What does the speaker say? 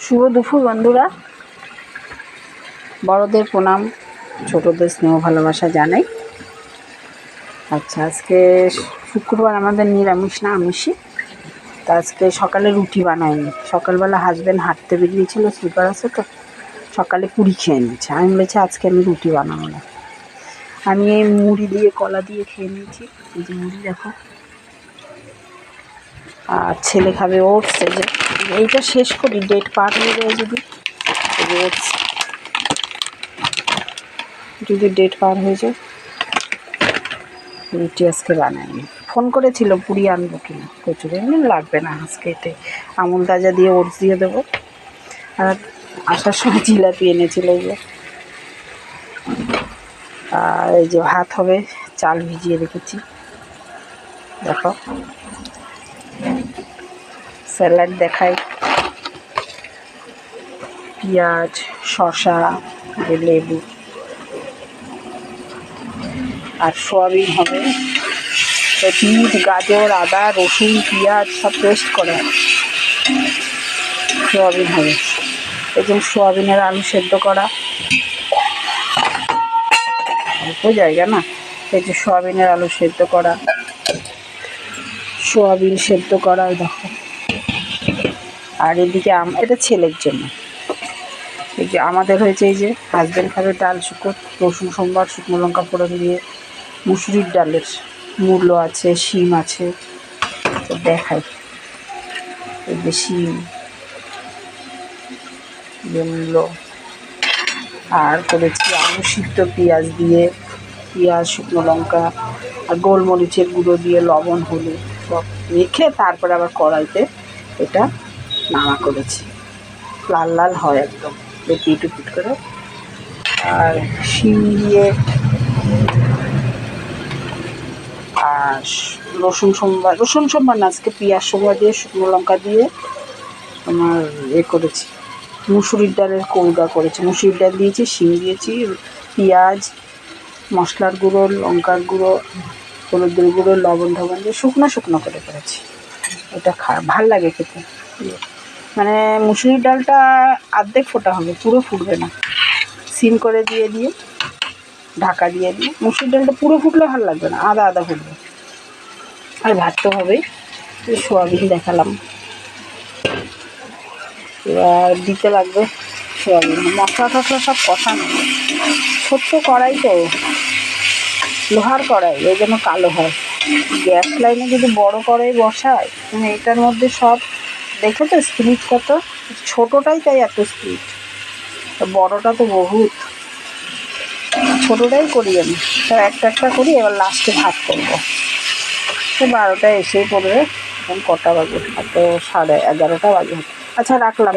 শুভ দুপুর বন্ধুরা, বড়দের প্রণাম, ছোটদের স্নেহ ভালোবাসা জানাই। আচ্ছা, আজকে শুক্রবার, আমাদের নিরামিষ না আমিষই। তো আজকে সকালে রুটি বানাইনি। সকালবেলা হাজব্যান্ড হাঁটতে বেরিয়েছিল, স্লিপার আছে তো, সকালে পুরি খেয়ে নিয়েছে। আমি বলেছি আজকে আমি রুটি বানাবো না। আমি এই মুড়ি দিয়ে কলা দিয়ে খেয়ে নিয়েছি। এই যে মুড়ি দেখো, আর ছেলে খাবে ওটস। এই যে এইটা শেষ করি, ডেট পার হয়ে যায় যদি। এই যে ওটস, যদি ডেট পার হয়ে যায়। রুটি আজকে বানাইনি। ফোন করেছিল পুরি আনবো কিনা, প্রচুর এমনি লাগবে না আজকে। এতে আমুল তাজা দিয়ে ওটস দিয়ে দেবো। আর আসার সময় জিলাপি এনেছিল এই যে। আর এই যে ভাত হবে, চাল ভিজিয়ে রেখেছি দেখো। স্যালাড দেখাই, পেঁয়াজ, শসা, লেবু আর সোয়াবিন হবে। তো বিট, গাজর, আদা, রসুন, পেঁয়াজ সব পেস্ট করে সোয়াবিন হবে। এই যে সোয়াবিনের আলু সেদ্ধ করা, অল্প জায়গা না। এই যে সোয়াবিনের আলু সেদ্ধ করা, সোয়াবিন সেদ্ধ করা দেখো। আর এদিকে এটা ছেলের জন্য। এই যে আমাদের হয়েছে, এই যে হাজব্যান্ড খাবে ডাল শুকো, রসুন সোমবার, শুকনো লঙ্কা ফোড়ন দিয়ে মুসুরির ডালের মূল্য আছে, শিম আছে। তো দেখাই, এই যে শিম মূল্য। আর করেছি আলু সিদ্ধ পেঁয়াজ দিয়ে, পেঁয়াজ, শুকনো লঙ্কা আর গোলমরিচের গুঁড়ো দিয়ে, লবণ, হলুদ সব রেখে তারপরে আবার কড়াইতে এটা নাড়া করেছি। লাল লাল হয় একদম, পিট পিট করে। আর শিম দিয়ে আর রসুন সোমবার না, আজকে পেঁয়াজ সোমবার দিয়ে, শুকনো লঙ্কা দিয়ে তোমার করেছি। মুসুরির ডালের কৌড়া করেছি, মুসুরির ডাল দিয়েছি, শিম দিয়েছি, পেঁয়াজ, মশলার গুঁড়ো, লঙ্কার গুঁড়ো, হলুদের গুঁড়ো, লবণ ঢবণ দিয়ে শুকনো করে করেছি। এটা ভাল লাগে খেতে। মানে মুসুরির ডালটা অর্ধেক ফোটা হবে, পুরো ফুটবে না। সিম করে দিয়ে ঢাকা দিয়ে মুসুরির ডালটা পুরো ফুটলে ভালো লাগবে না, আদা আদা ফুটবে। আর ভাত তো হবেই। সোয়াবিন দেখালাম, এবার দিতে লাগবে সোয়াবিন। মশলা টশলা সব কষানো, ছোট্ট কড়াই তো, লোহার কড়াই, ওই জন্য কালো হয়। গ্যাস লাইনে যদি বড় কড়াই বসায়, তুমি এটার মধ্যে সব দেখো তো স্পিড কত, ছোটোটাই তাই এত স্পিড, বড়টা তো বহুত। ছোটোটাই করি আমি, তার একটা করি। এবার লাস্টে ভাত করবো। তো 12টায় এসেই পড়বে, এখন কটা বাজে? তো 11:30 বাজে। আচ্ছা, রাখলাম।